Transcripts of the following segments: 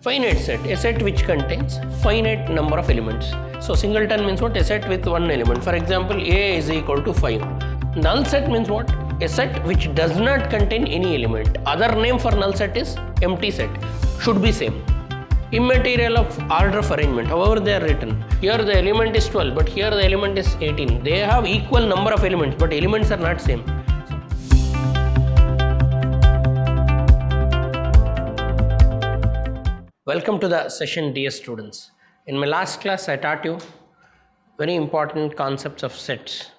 Finite set, a set which contains finite number of elements. So singleton means what? A set with one element. For example, A is equal to 5. Null set means what? A set which does not contain any element. Other name for null set is empty set. Should be same. Immaterial of order of arrangement, however they are written. Here the element is 12, but here the element is 18. They have equal number of elements, but elements are not same. Welcome to the session, dear students. In my last class, I taught you very important concepts of sets.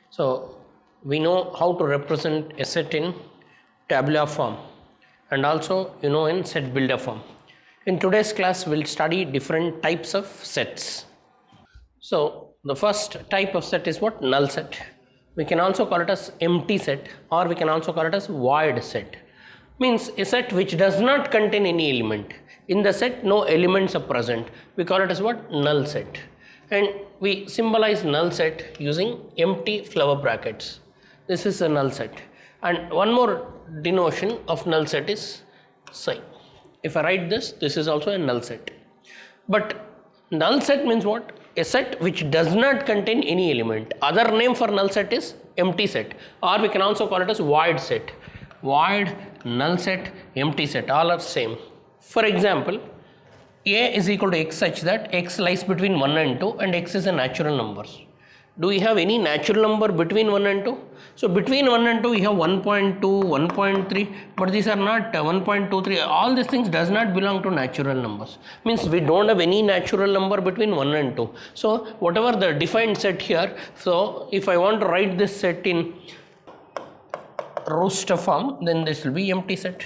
So we know how to represent a set in tabular form, and also in set builder form. In today's class, we'll study different types of sets. So the first type of set is what? Null set. We can also call it as empty set, or we can also call it as void set. Means a set which does not contain any element. In the set, no elements are present. We call it as what? Null set. And we symbolize null set using empty flower brackets. This is a null set. And one more denotion of null set is psi. If I write this, this is also a null set. But null set means what? A set which does not contain any element. Other name for null set is empty set, or we can also call it as void set. Void, null set, empty set, all are same. For example, A is equal to x such that x lies between 1 and 2 and x is a natural number. Do we have any natural number between 1 and 2? So between 1 and 2 we have 1.2, 1.3, but these are not 1.23. All these things does not belong to natural numbers. Means we don't have any natural number between 1 and 2. So whatever the defined set here, so if I want to write this set in roster form, then this will be empty set.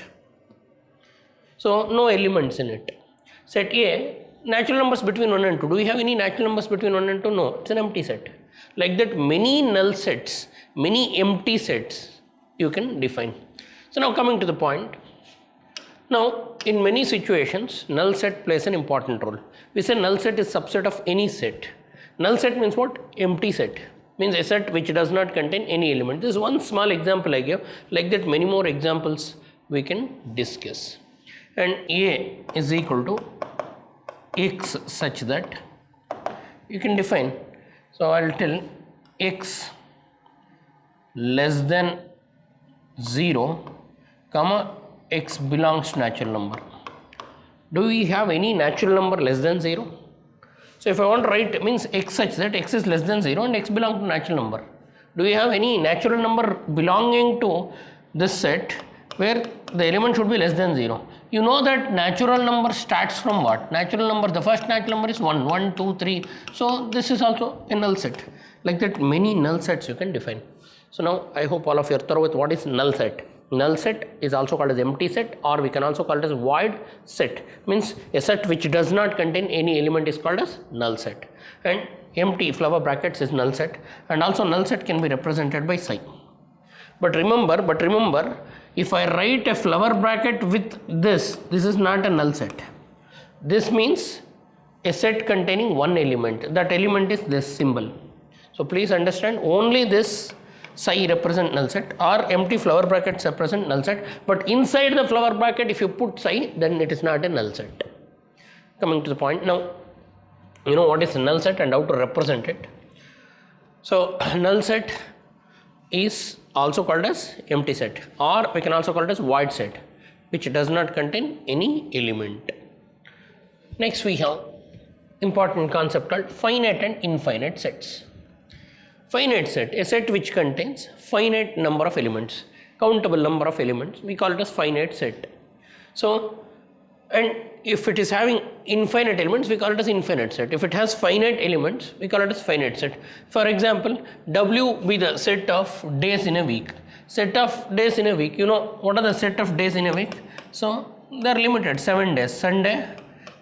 So no elements in it. Set A, natural numbers between 1 and 2. Do we have any natural numbers between 1 and 2? No, it's an empty set. Like that, many null sets, many empty sets you can define. So now coming to the point. Now in many situations, null set plays an important role. We say null set is subset of any set. Null set means what? Empty set. Means a set which does not contain any element. This is one small example I gave. Like that, many more examples we can discuss. And A is equal to x such that you can define. So I'll tell x less than 0, comma x belongs to natural number. Do we have any natural number less than 0? So if I want to write, means x such that x is less than 0 and x belongs to natural number. Do we have any natural number belonging to this set where the element should be less than 0? You know that natural number starts from what? Natural number, the first natural number is 1, 1, 2, 3. So this is also a null set. Like that, many null sets you can define. So now I hope all of you are thorough with what is null set. Null set is also called as empty set, or we can also call it as void set. Means a set which does not contain any element is called as null set. And empty flower brackets is null set. And also null set can be represented by psi. But remember, if I write a flower bracket with this is not a null set. This means a set containing one element. That element is this symbol. So please understand, only this psi represent null set, or empty flower brackets represent null set. But inside the flower bracket, if you put psi, then it is not a null set. Coming to the point now, you know what is a null set and how to represent it. So null set is also called as empty set, or we can also call it as void set, which does not contain any element. Next we have important concept called finite and infinite sets. Finite set, a set which contains finite number of elements, countable number of elements, we call it as finite set. So, and if it is having infinite elements, we call it as infinite set. If it has finite elements, we call it as finite set. For example, W be the set of days in a week. Set of days in a week, you know what are the set of days in a week? So they are limited, 7 days. Sunday,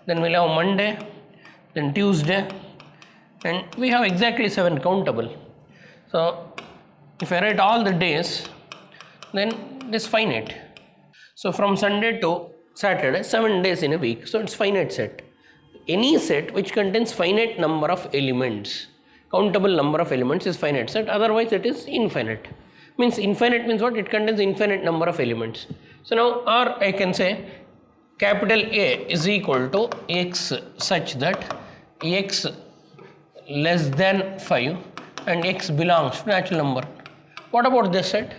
then we'll have Monday, then Tuesday, and we have exactly 7 countable. So if I write all the days, then it is finite. So from Sunday to Saturday, 7 days in a week. So it's finite set. Any set which contains finite number of elements, countable number of elements is finite set. Otherwise it is infinite. Means infinite means what? It contains infinite number of elements. So now, or I can say capital A is equal to x such that x less than 5 and x belongs to natural number. What about this set?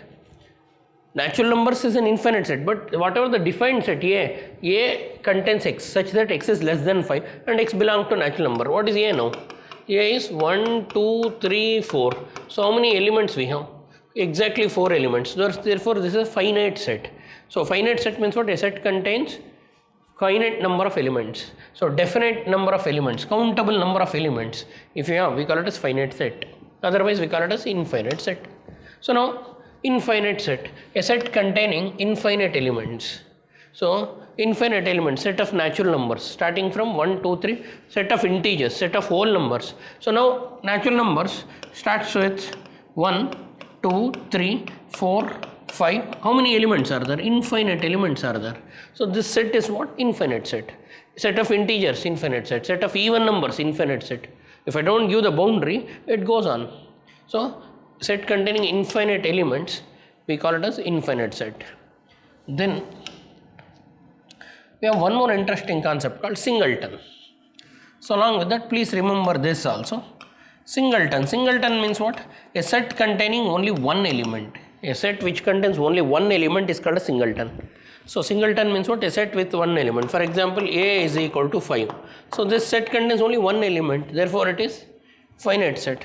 Natural numbers is an infinite set, but whatever the defined set A contains x such that x is less than 5 and x belongs to natural number. What is A now? A is 1, 2, 3, 4. So how many elements we have? Exactly 4 elements. Therefore this is a finite set. So finite set means what? A set contains finite number of elements. So definite number of elements, countable number of elements. If you have, we call it as finite set. Otherwise we call it as infinite set. So now infinite set, a set containing infinite elements. So infinite elements, set of natural numbers starting from 1, 2, 3, set of integers, set of whole numbers. So now natural numbers starts with 1, 2, 3, 4, 5. How many elements are there? Infinite elements are there. So this set is what? Infinite set. Set of integers, infinite set. Set of even numbers, infinite set. If I don't give the boundary, it goes on. So set containing infinite elements, we call it as infinite set. Then we have one more interesting concept called singleton. So along with that, please remember this also. Singleton. Singleton means what? A set containing only one element. A set which contains only one element is called a singleton. So singleton means what? A set with one element. For example, A is equal to 5. So this set contains only one element. Therefore it is finite set.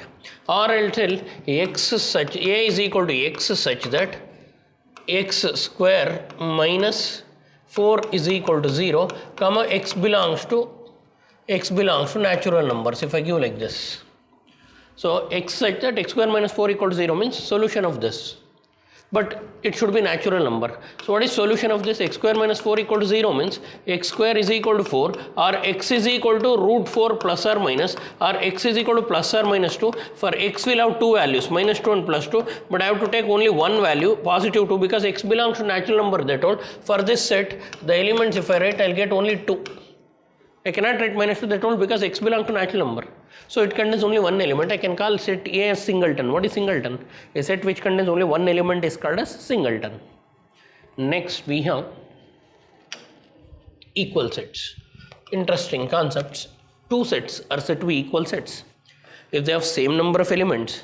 Or I'll tell x such, A is equal to x such that x square minus 4 is equal to 0, comma x belongs to natural numbers. If I give like this. So x such that x square minus 4 equal to 0 means solution of this. But it should be natural number. So what is solution of this? X square minus 4 equal to 0 means x square is equal to 4 or x is equal to root 4 plus or minus, or x is equal to plus or minus 2. For x will have two values, minus 2 and plus 2, but I have to take only one value, positive 2, because x belongs to natural number. That all. For this set, the elements if I write, I'll get only 2. I cannot write minus 2, that all, because x belongs to natural number. So it contains only one element. I can call set A as singleton. What is singleton? A set which contains only one element is called as singleton. Next we have equal sets. Interesting concepts. Two sets are said to be equal sets if they have same number of elements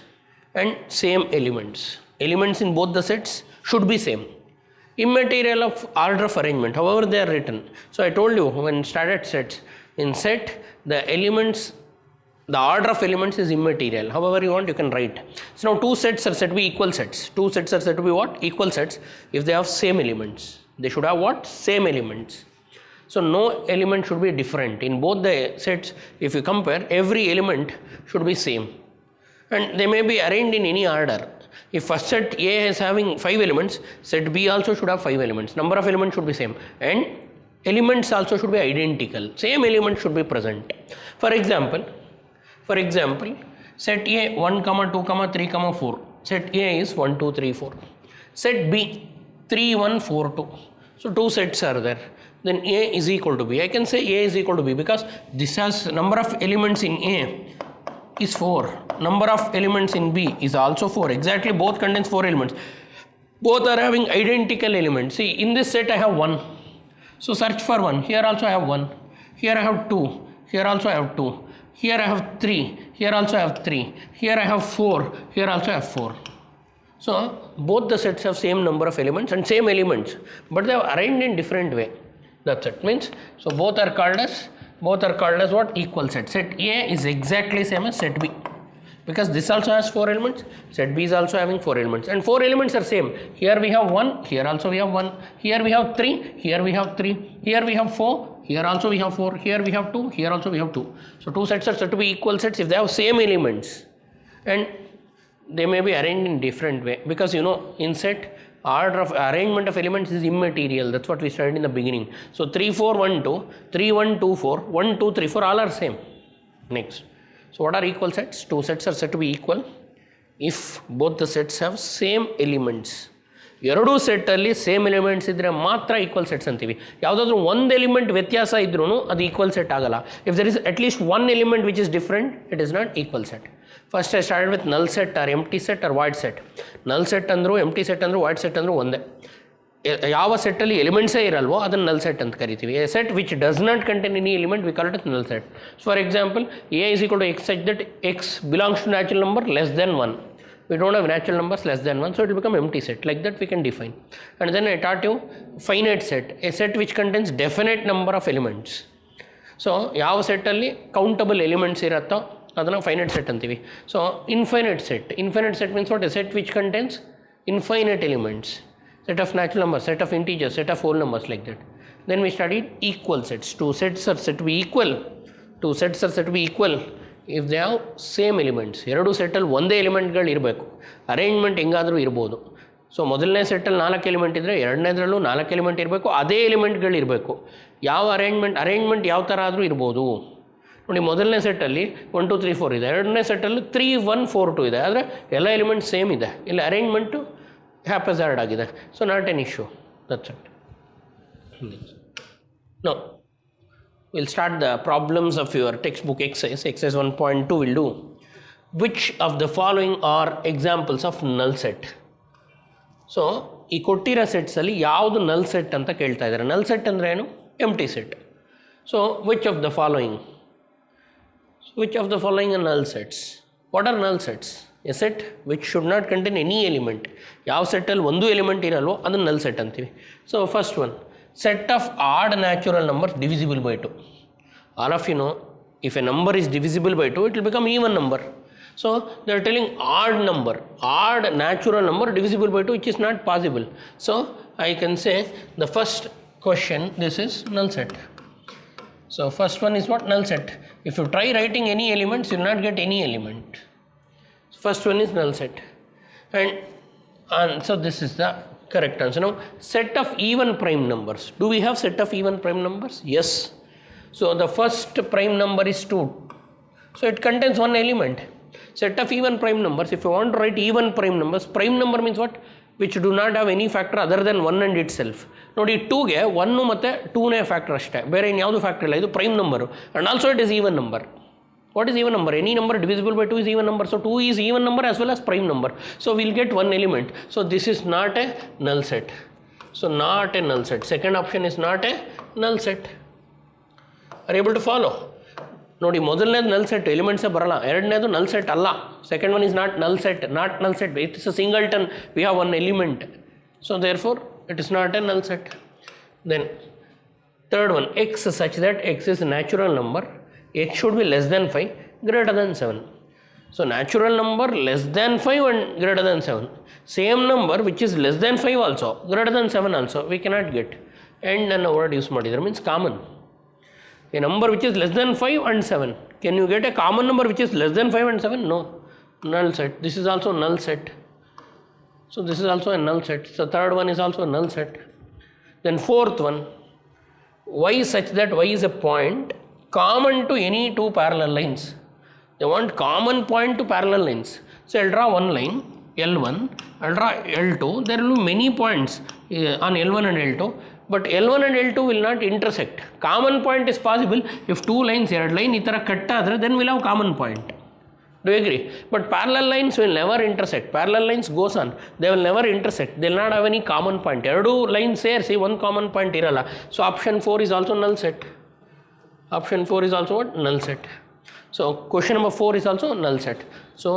and same elements. Elements in both the sets should be same. Immaterial of order of arrangement, however they are written. So I told you when started sets, in set the elements, the order of elements is immaterial. However you want, you can write. So now two sets are said to be equal sets. Two sets are said to be what? Equal sets if they have same elements. They should have what? Same elements. So no element should be different. In both the sets, if you compare, every element should be same. And they may be arranged in any order. If first set A is having 5 elements, set B also should have 5 elements. Number of elements should be same. And elements also should be identical. Same element should be present. For example, set A 1, 2, 3, 4. Set A is 1, 2, 3, 4. Set B 3, 1, 4, 2. So two sets are there. Then A is equal to B. I can say A is equal to B because this has number of elements in A is 4. Number of elements in B is also 4. Exactly both contains 4 elements. Both are having identical elements. See, in this set I have 1. So search for 1. Here also I have 1. Here I have 2. Here also I have 2. Here I have 3. Here also I have 3. Here I have 4. Here also I have 4. So both the sets have same number of elements and same elements, but they are arranged in different way. That's it. Means so both are called as what? Equal set. Set A is exactly same as set B. Because this also has 4 elements, set B is also having 4 elements, and 4 elements are same. Here we have 1, here also we have 1, here we have 3, here we have 3, here we have 4, here also we have 4, here we have 2, here also we have 2. So two sets are said to be equal sets if they have same elements, and they may be arranged in different way, because you know in set order of arrangement of elements is immaterial. That's what we studied in the beginning. So 3, 4, 1, 2, 3, 1, 2, 4, 1, 2, 3, 4 all are same. Next. So what are equal sets? Two sets are said to be equal if both the sets have same elements. ಎರಡು ಸೆಟ್ಟಲ್ಲಿ same elements ಇದ್ದರೆ ಮಾತ್ರ equal sets ಅಂತೀವಿ. ಯಾವುದಾದ್ರೂ ಒಂದು element ವ್ಯತ್ಯಾಸ ಇದ್ರೂ ಅದು equal set ಆಗಲ್ಲ. If there is at least one element which is different, it is not equal set. First I start with null set or empty set or void set. Null set ಅಂದರು, empty set ಅಂದರು, void set ಅಂದರು ಒಂದೇ. ಯಾವ ಸೆಟ್ಟಲ್ಲಿ ಎಲಿಮೆಂಟ್ಸೇ ಇರಲ್ವೋ ಅದನ್ನು ನಲ್ set ಅಂತ ಕರಿತೀವಿ. A set which does not contain any element we call it null set. For example A is equal to X such that X belongs to natural number less than 1. We don't have natural numbers less than 1, so it will become empty set. Like that we can define. And then I taught you finite set, a set which contains definite number of elements. So ಯಾವ ಸೆಟ್ಟಲ್ಲಿ countable elements ಇರುತ್ತೋ ಅದನ್ನು finite set ಅಂತೀವಿ. So infinite set means what? A set which contains infinite elements, set of natural numbers, set of integers, set of whole numbers, like that. Then we studied equal sets. Two sets are said to be equal. If they have same elements. ಎರಡು ಸೆಟ್ಟಲ್ಲಿ ಒಂದೇ ಎಲಿಮೆಂಟ್ಗಳು ಇರಬೇಕು. Arrangement ಹೆಂಗಾದರೂ ಇರ್ಬೋದು. So ಮೊದಲನೇ ಸೆಟ್ಟಲ್ಲಿ 4 element ಇದ್ದರೆ ಎರಡನೇದ್ರಲ್ಲೂ 4 element ಇರಬೇಕು, ಅದೇ ಎಲಿಮೆಂಟ್ಗಳು ಇರಬೇಕು. ಯಾವ ಅರೇಂಜ್ಮೆಂಟ್ ಯಾವ ಥರ ಆದರೂ ಇರ್ಬೋದು. ನೋಡಿ, ಮೊದಲನೇ ಸೆಟ್ಟಲ್ಲಿ 1 2 3 4 ಇದೆ, ಎರಡನೇ ಸೆಟ್ಟಲ್ಲಿ 3 1 4 2 ಇದೆ, ಆದರೆ ಎಲ್ಲ ಎಲಿಮೆಂಟ್ ಸೇಮ್ ಇದೆ. ಇಲ್ಲಿ ಅರೇಂಜ್ಮೆಂಟು ಹ್ಯಾಪಜಾರ್ಡ್ ಆಗಿದೆ. So not an issue. That's it. No we'll start the problems of your textbook exercise 1.2 will do. Which of the following are examples of null set? So ಈ ಕೊಟ್ಟಿರೋ ಸೆಟ್ಸಲ್ಲಿ ಯಾವುದು ನಲ್ set ಅಂತ ಕೇಳ್ತಾ ಇದ್ದಾರೆ. ನಲ್ ಸೆಟ್ ಅಂದರೆ ಏನು? Empty set. So which of the following are null sets? What are null sets? A set which should not contain any element. ಯಾವ ಸೆಟ್ಟಲ್ಲಿ ಒಂದು ಎಲಿಮೆಂಟ್ ಇರಲ್ವೋ ಅದನ್ನು ನಲ್ ಸೆಟ್ ಅಂತೀವಿ. So first one, set of odd natural numbers divisible by 2. All of you know, if a number is divisible by 2, it will become even number. So they are telling odd natural number divisible by 2, which is not possible. So I can say the first question, this is null set. So first one is what? Null set. If you try writing any elements, you will not get any element. First one is null set. And so this is the correct answer. Now, set of even prime numbers. Do we have set of even prime numbers? Yes. So the first prime number is 2. So it contains one element. Set of even prime numbers. If you want to write even prime numbers, prime number means what? Which do not have any factor other than 1 and itself. ನೋಡಿ, 2ಗೆ 1 ಮತ್ತು 2ನೇ factor ಅಷ್ಟೇ, ಬೇರೆ ಇನ್ಯಾವುದು factor ಇಲ್ಲ. ಇದು prime number. And also it is even number. What is even number? Any number divisible by 2 is even number. So 2 is even number as well as prime number. So we will get one element. So this is not a null set. So not a null set. Second option is not a null set. Are you able to follow? ನೋಡಿ, ಮೊದಲನೇದು ನಲ್ set, ಎಲಿಮೆಂಟ್ಸೇ ಬರಲ್ಲ. ಎರಡನೇದು null set ಅಲ್ಲ. Second one is not null set. It is a singleton. We have one element. So therefore it is not a null set. Then third one, x such that x is natural number. X should be less than 5, greater than 7. So natural number less than 5 and greater than 7. Same number which is less than 5 also, greater than 7 also, we cannot get. And an word use ಮಾಡಿದ್ರೆ means common. A number which is less than 5 and 7. Can you get a common number which is less than 5 and 7? No. Null set. This is also null set. So this is also a null set. So third one is also a null set. Then fourth one, y such that y is a point common to any two parallel lines. They want common point to parallel lines. So I'll draw one line, L1, I'll draw L2. There will be many points on L1 and L2, but L1 and L2 will not intersect. Common point is possible if two lines, ಎರಡು line ಈ ಥರ cut ಆದರೆ then we'll have common point. Do you agree? But parallel lines will never intersect. Parallel lines goes on. They will never intersect. They will not have any common point. ಎರಡು line ಸೇರಿಸಿ ಒಂದು common point ಇರಲ್ಲ. So option 4 is also null set. Option 4 is also what? Null set. So question number 4 is also null set. So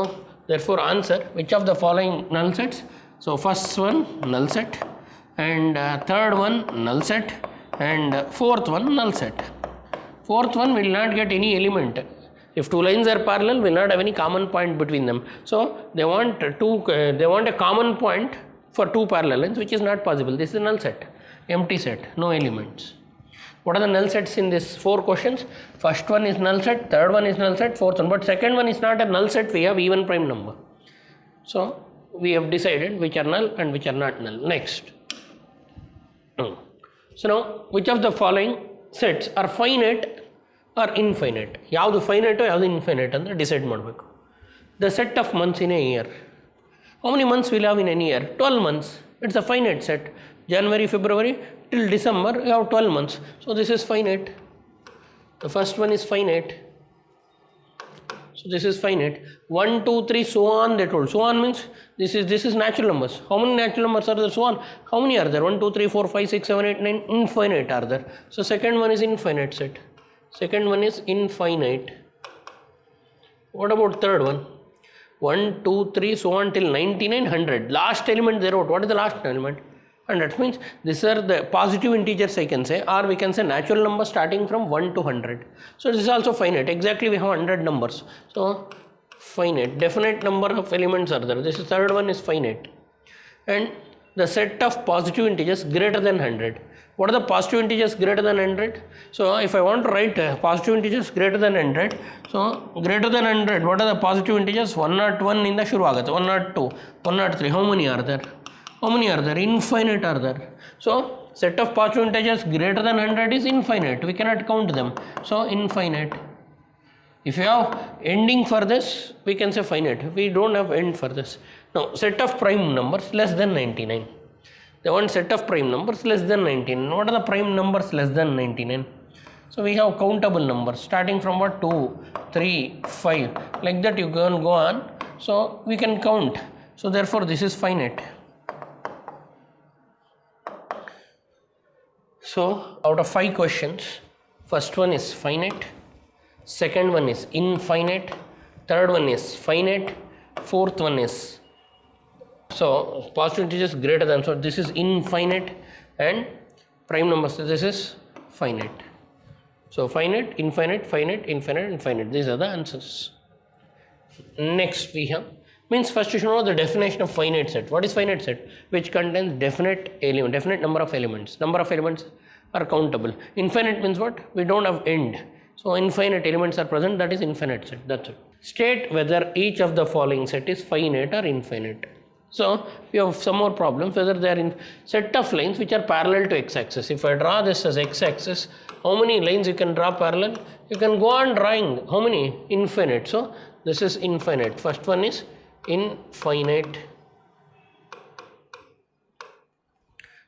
therefore answer, which of the following null sets? So first one null set, and third one null set, and fourth one null set. Fourth one will not get any element. If two lines are parallel, will not have any common point between them. So they want a common point for two parallel lines, which is not possible. This is a null set, empty set, no elements. What are the null sets in these 4 questions? First one is null set, third one is null set, fourth one. But second one is not a null set, we have even prime number. So we have decided which are null and which are not null. Next. So now, which of the following sets are finite or infinite? ಯಾವುದು ಫೈನೈಟೋ ಯಾವುದು infinite ಅಂದರೆ decide ಮಾಡಬೇಕು. The set of months in a year. How many months will have in a year? 12 months. It's a finite set. January, February till December, you have 12 months. So this is finite. The first one is finite. So this is finite. 1, 2, 3, so on they told. So on means this is natural numbers. How many natural numbers are there? So on. How many are there? 1, 2, 3, 4, 5, 6, 7, 8, 9. Infinite are there. So second one is infinite set. Second one is infinite. What about third one? 1, 2, 3, so on till 99, 100. Last element they wrote. What is the last element? 100 means these are the positive integers I can say, or we can say natural numbers starting from 1 to 100. So this is also finite. Exactly we have 100 numbers. So finite. Definite number of elements are there. This is third one is finite. And the set of positive integers greater than 100. What are the positive integers greater than 100? So if I want to write positive integers greater than 100, so greater than 100, what are the positive integers? 101 in the shuru agate, 102, 103. How many are there? How many are there? Infinite are there. So set of positive integers greater than 100 is infinite. We cannot count them. So infinite. If you have ending for this, we can say finite. We don't have end for this. Now set of prime numbers less than 99. They want set of prime numbers less than 99. What are the prime numbers less than 99? So we have countable numbers starting from what? 2, 3, 5. Like that you can go on. So we can count. So therefore this is finite. So out of 5 questions, first one is finite, second one is infinite, third one is finite, fourth one is so positive integers greater than, so this is infinite, and prime numbers, this is finite. So finite, infinite, finite, infinite, infinite. These are the answers. Next we have, means first you should know the definition of finite set. What is finite set? Which contains definite element, definite number of elements. Number of elements are countable. Infinite means what? We don't have end. So infinite elements are present, that is infinite set. That's it. State whether each of the following set is finite or infinite. So we have some more problems, whether they are in set of lines which are parallel to x-axis. If I draw this as x-axis, how many lines you can draw parallel? You can go on drawing. How many? Infinite. So this is infinite. First one is infinite.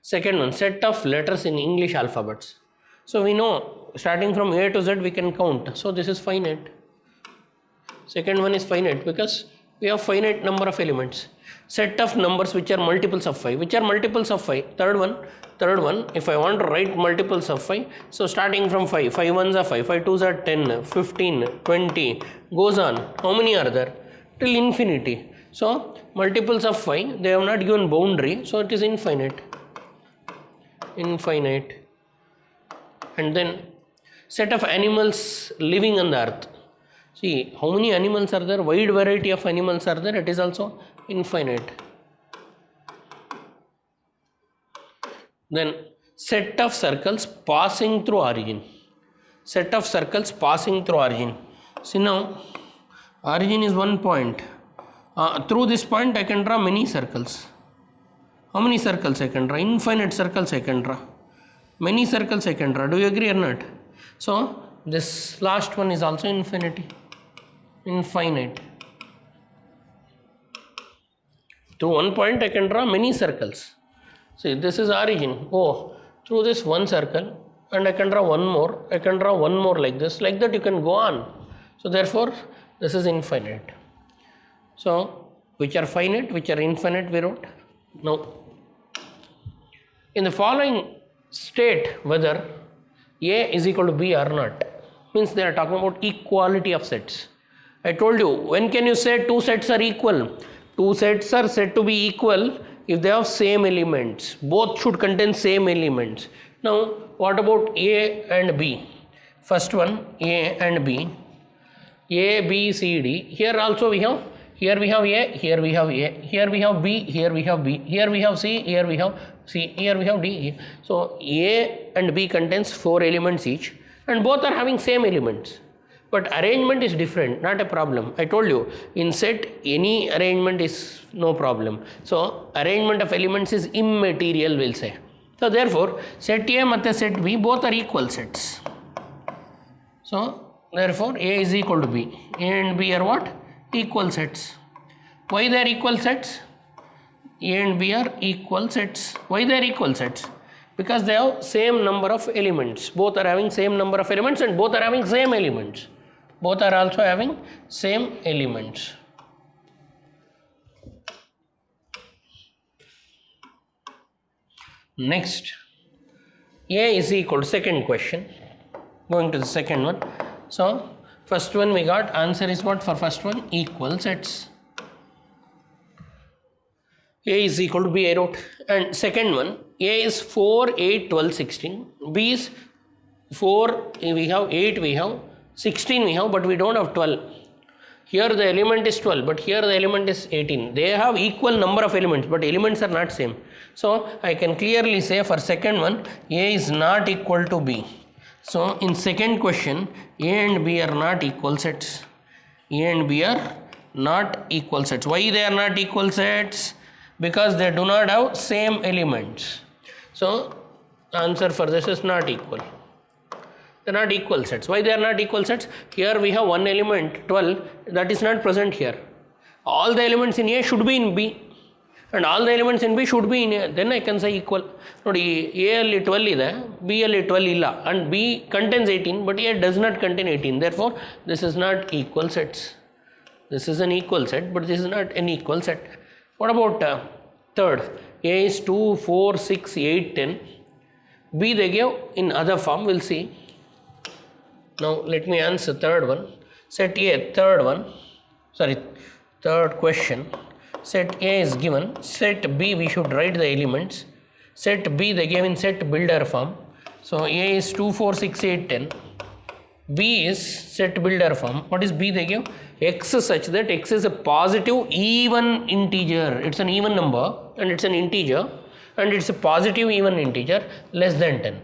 Second one, set of letters in English alphabets. So we know starting from A to Z we can count. So this is finite. Second one is finite because we have finite number of elements. Set of numbers which are multiples of 5. Which are multiples of 5? Third one, if I want to write multiples of 5, so starting from 5, 5 ones are 5, 5 twos are 10, 15, 20, goes on. How many are there? Till infinity. So multiples of 5, they have not given boundary, so it is infinite. Infinite. And then set of animals living on the earth. See how many animals are there, wide variety of animals are there, it is also infinite. Then set of circles passing through origin. Set of circles passing through origin. See now origin is one point. Through this point I can draw many circles. How many circles I can draw? Infinite circles I can draw. Many circles I can draw. Do you agree or not? So this last one is also infinity. Infinite. Through one point I can draw many circles. See this is origin. Oh, through this one circle and I can draw one more. I can draw one more like this. Like that you can go on. So therefore this is infinite. So which are finite, which are infinite we wrote. Now in the following state whether A is equal to B or not. Means they are talking about equality of sets. I told you, when can you say two sets are equal? Two sets are said to be equal if they have same elements. Both should contain same elements. Now what about A and B? First one A and B. A, B, C, D. Here also we have, here we have A, here we have A, here we have B, here we have B, here we have C, here we have C, here we have D. So A and B contains 4 elements each and both are having same elements. But arrangement is different, not a problem. I told you, in set any arrangement is no problem. So arrangement of elements is immaterial, we'll say. So therefore set A and set B both are equal sets. So therefore A is equal to B. A and B are what? Equal sets. Why they are equal sets? A and B are equal sets. Why they are equal sets? Because they have same number of elements. Both are having same number of elements and both are having same elements. both are also having same elements. Next, A is equal to second question. Going to the second one. So first one we got, answer is what for first one? Equal sets. A is equal to B I wrote, and second one, A is 4, 8, 12, 16. B is 4, we have 8, we have 16, we have, but we don't have 12. Here the element is 12, but here the element is 18. They have equal number of elements, but elements are not same. So I can clearly say for second one, A is not equal to B. So in second question, A and B are not equal sets. A and B are not equal sets. Why they are not equal sets? Because they do not have same elements. So answer for this is not equal. They are not equal sets. Why they are not equal sets? Here we have one element 12 that is not present here. All the elements in A should be in B, and all the elements in B should be in A. Then I can say equal. Nodi A alli 12 ide, B alli 12 illa, and B contains 18, but A does not contain 18. Therefore this is not equal sets. This is an equal set, but this is not an equal set. What about third? A is 2, 4, 6, 8, 10. B they gave in other form. We'll see. Now let me answer third one. Set A, third question. Set A is given. Set B we should write the elements. Set B they gave in set builder form. So A is 2, 4, 6, 8, 10. B is set builder form. What is B they give? X such that X is a positive even integer. It's an even number and it's an integer, and it's a positive even integer less than 10.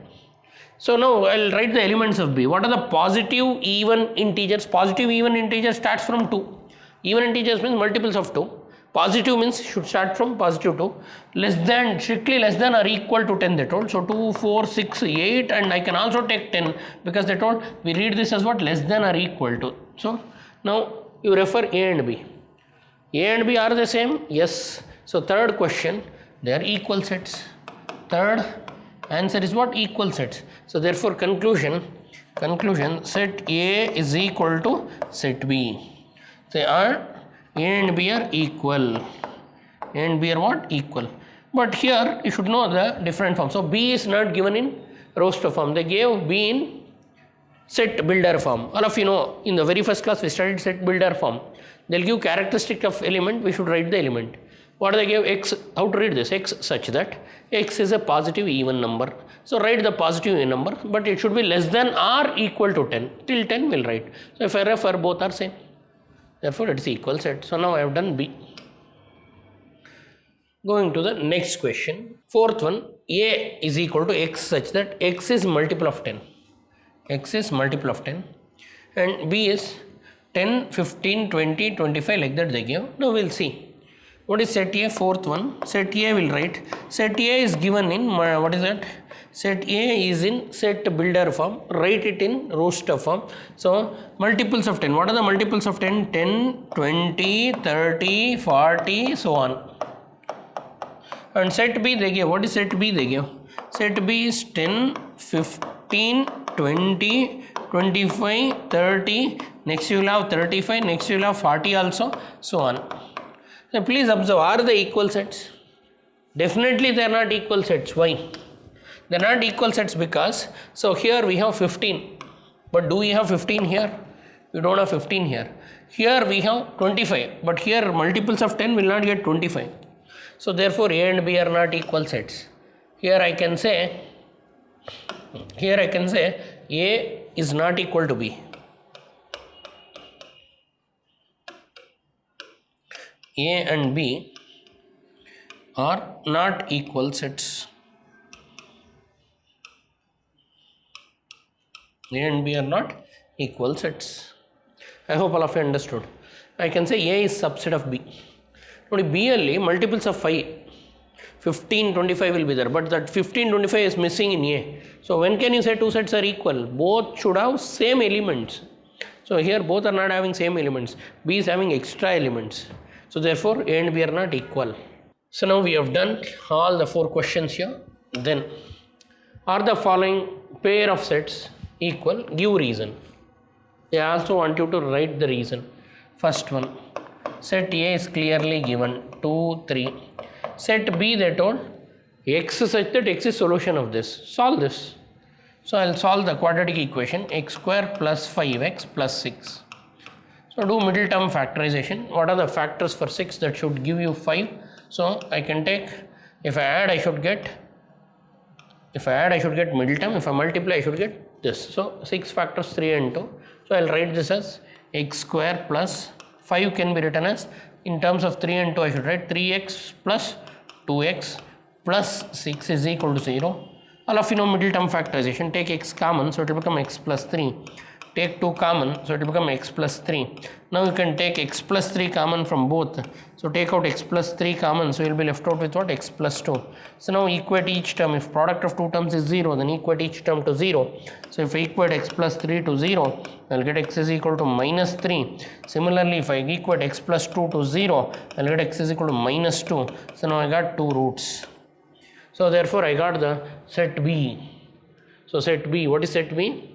So now I'll write the elements of B. What are the positive even integers? Positive even integer starts from 2. Even integers means multiples of 2. Positive means should start from positive 2. Less than, strictly less than or equal to 10 they told. So 2, 4, 6, 8, and I can also take 10 because they told we read this as what? Less than or equal to. So now you refer A and B. A and B are the same? Yes. So third question, they are equal sets. Third answer is what? Equal sets. So therefore conclusion, set A is equal to set B. They are A and B are equal. A and B are what? Equal. But here you should know the different form. So B is not given in roster form. They gave B in set builder form. All of you know in the very first class we studied set builder form. They'll give characteristic of element, we should write the element. What they give? X, how to read this? X such that X is a positive even number. So write the positive even number, but it should be less than or equal to 10. Till 10 we'll write. So if I refer, both are same. Therefore it's equal set. So now I have done B. Going to the next question. Fourth one, A is equal to X such that X is multiple of 10. X is multiple of 10 and B is 10, 15, 20, 25 like that they give. Now we'll see. What is set A? Fourth one. Set A will write. Set A is given in, what is that? Set A is in set builder form. Write it in roster form. So multiples of 10. What are the multiples of 10? 10, 20, 30, 40, so on. And set B they give. What is set B they give? Set B is 10, 15, 20, 25, 30. Next you will have 35. Next you will have 40 also. So on. So please observe, are they equal sets? Definitely they are not equal sets. Why? They are not equal sets because, so here we have 15, but do we have 15 here? We don't have 15 here. Here we have 25, but here multiples of 10 will not get 25. So therefore A and B are not equal sets. Here I can say A is not equal to B. A and B are not equal sets. A and B are not equal sets. I hope all of you understood. I can say A is subset of B. Now B alli multiples of 5, 15, 25 will be there, but that 15, 25 is missing in A. So when can you say two sets are equal? Both should have same elements. So here both are not having same elements. B is having extra elements. So therefore A and B are not equal. So now we have done all the 4 questions here. Then, are the following pair of sets equal? Give reason. They also want you to write the reason. First one, set A is clearly given 2, 3. Set B, they told x such that x is solution of this. Solve this. So I will solve the quadratic equation x square plus 5x plus 6. So do middle term factorization. What are the factors for 6 that should give you 5? So I can take, if I add I should get middle term, if I multiply I should get this. So 6 factors 3 and 2. So I will write this as x square plus 5 can be written as, in terms of 3 and 2 I should write 3x plus 2x plus 6 is equal to 0. All of you know middle term factorization. Take x common, so it will become x plus 3. Take 2 common, so it will become x plus 3. Now you can take x plus 3 common from both. So take out x plus 3 common, so you will be left out with what? X plus 2. So now equate each term. If product of two terms is 0, then equate each term to 0. So if I equate x plus 3 to 0, I will get x is equal to minus 3. Similarly, if I equate x plus 2 to 0, I will get x is equal to minus 2. So now I got two roots. So therefore I got the set B. So set B, what is set B?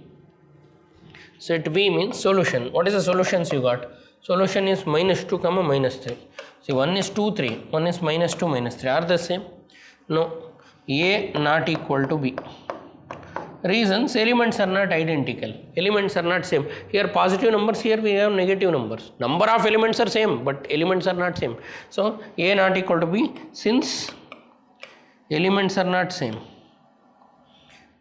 Set B means solution. What is the solutions you got? Solution is minus 2 comma minus 3. See, one is 2 3, one is minus 2 minus 3. Are the same? No. A not equal to B. Reasons, elements are not identical. Elements are not same. Here positive numbers, here we have negative numbers. Number of elements are same, but elements are not same. So A not equal to B, since elements are not same.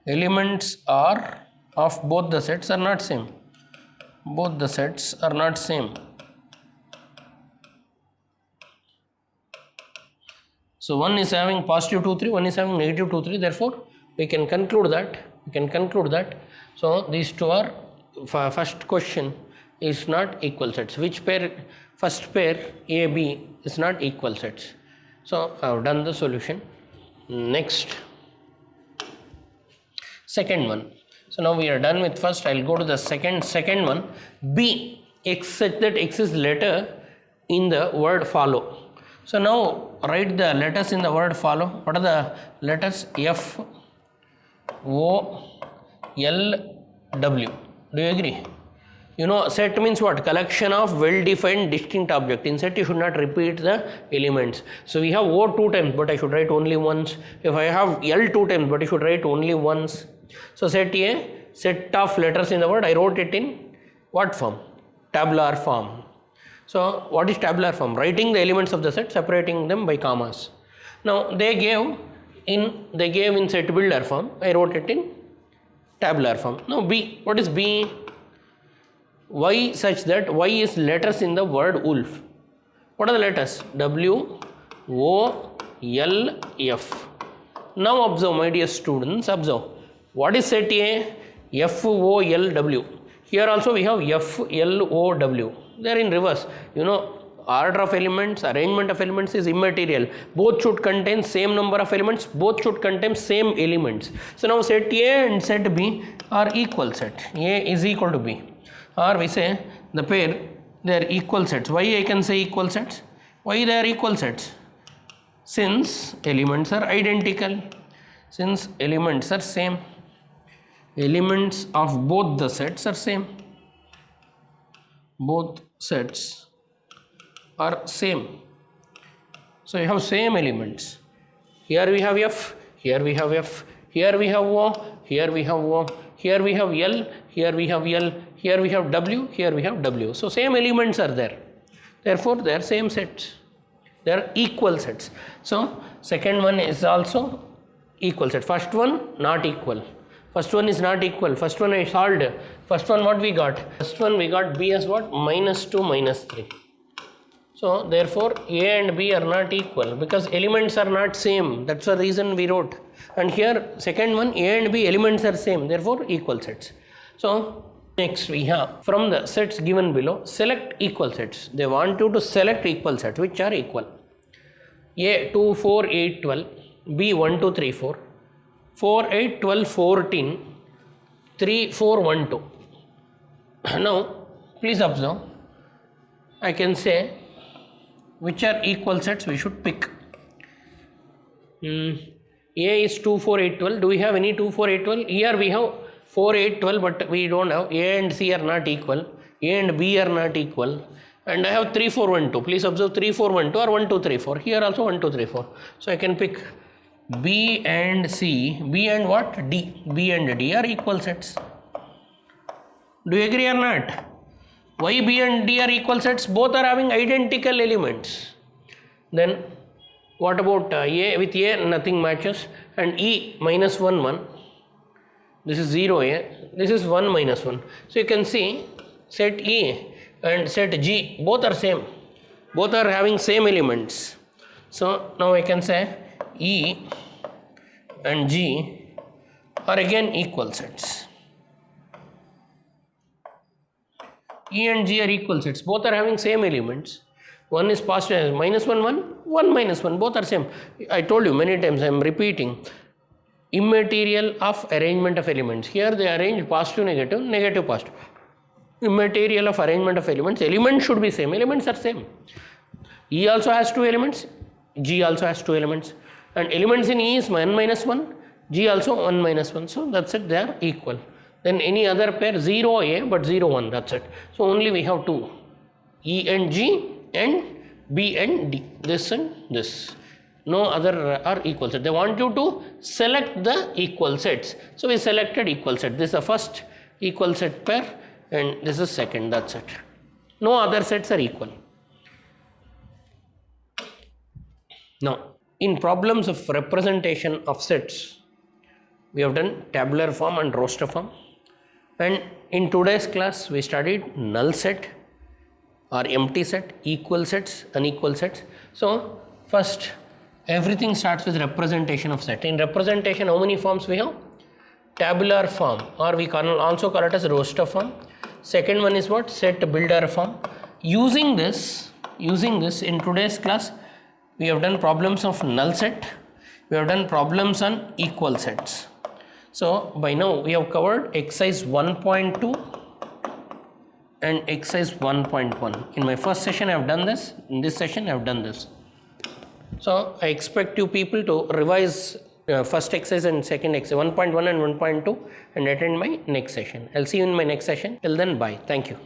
Elements are of both the sets are not same. Both the sets are not same. So one is having positive 2 3, one is having negative 2 3. Therefore we can conclude that. So these two are, first question is not equal sets. Which pair? First pair A B is not equal sets. So I have done the solution. Next, second one. So now we are done with first. I will go to the second one. B, x such that x is letter in the word follow. So now write the letters in the word follow. What are the letters? F, O, L, W. Do you agree? You know, set means what? Collection of well-defined distinct object. In set you should not repeat the elements. So we have O 2 times, but I should write only once. If I have L 2 times, but I should write only once. So set A, set of letters in the word, I wrote it in what form? Tabular form. So what is tabular form? Writing the elements of the set, separating them by commas. Now they gave in set builder form, I wrote it in tabular form. Now B, what is B? Y such that Y is letters in the word wolf. What are the letters? W, O, L, F. Now observe, my dear students, observe. What is set A? F, O, L, W. Here also we have F, L, O, W. They are in reverse. You know, order of elements, arrangement of elements is immaterial. Both should contain same number of elements. Both should contain same elements. So now set A and set B are equal set. A is equal to B. Or we say the pair, they are equal sets. Why I can say equal sets? Why they are equal sets? Since elements are identical. Since elements are same. Elements of both the sets are same. Both sets are same. So you have same elements. Here we have F, here we have F, here we have O, here we have O, here we have L, here we have L, here we have W, here we have W. So same elements are there. Therefore they are same sets. They are equal sets. So second one is also equal set. First one not equal. First one is not equal. First one I solved. First one what we got? First one we got B as what? Minus 2 minus 3. So therefore A and B are not equal because elements are not same. That's the reason we wrote. And here second one A and B elements are same. Therefore equal sets. So next we have from the sets given below, select equal sets. They want you to select equal sets which are equal. A 2, 4, 8, 12. B 1, 2, 3, 4. 4, 8, 12, 14. 3, 4, 1, 2. Now please observe. I can say which are equal sets we should pick. A is 2, 4, 8, 12. Do we have any 2, 4, 8, 12? Here we have 4, 8, 12, but we don't have A and C are not equal, A and B are not equal, and I have 3, 4, 1, 2. Please observe 3, 4, 1, 2 or 1, 2, 3, 4. Here also 1, 2, 3, 4. So I can pick B and C, B and what? D. B and D are equal sets. Do you agree or not? Why B and D are equal sets? Both are having identical elements. Then what about A? With A nothing matches, and E minus 1, 1. This is 0 A, this is 1 minus 1. So you can see set E and set G both are same, both are having same elements. So now I can say E and G are again equal sets. E and G are equal sets, both are having same elements. One is positive, minus 1, 1, 1 minus 1, both are same. I told you many times, I am repeating. Immaterial of arrangement of elements. Here they arrange positive, negative, negative, positive. Immaterial of arrangement of elements. Elements should be same. Elements are same. E also has 2 elements. G also has 2 elements. And elements in E is 1 minus 1. G also 1 minus 1. So that's it. They are equal. Then any other pair 0 A but 0 1. That's it. So only we have 2. E and G and B and D. This and this. No other are equal sets. They want you to select the equal sets. So we selected equal set. This is the first equal set pair and this is second. That's it. No other sets are equal. Now, in problems of representation of sets, we have done tabular form and roster form. And in today's class, we studied null set or empty set, equal sets, unequal sets. So first, everything starts with representation of set. In representation, how many forms we have? Tabular form, or we can also call it as roster form. Second one is what? Set builder form. Using this in today's class, we have done problems of null set. We have done problems on equal sets. So by now we have covered exercise 1.2 and exercise 1.1. In my first session I have done this. In this session I have done this. So I expect you people to revise first exercise and second exercise 1.1 and 1.2 and attend my next session. I'll see you in my next session. Till then, bye. Thank you.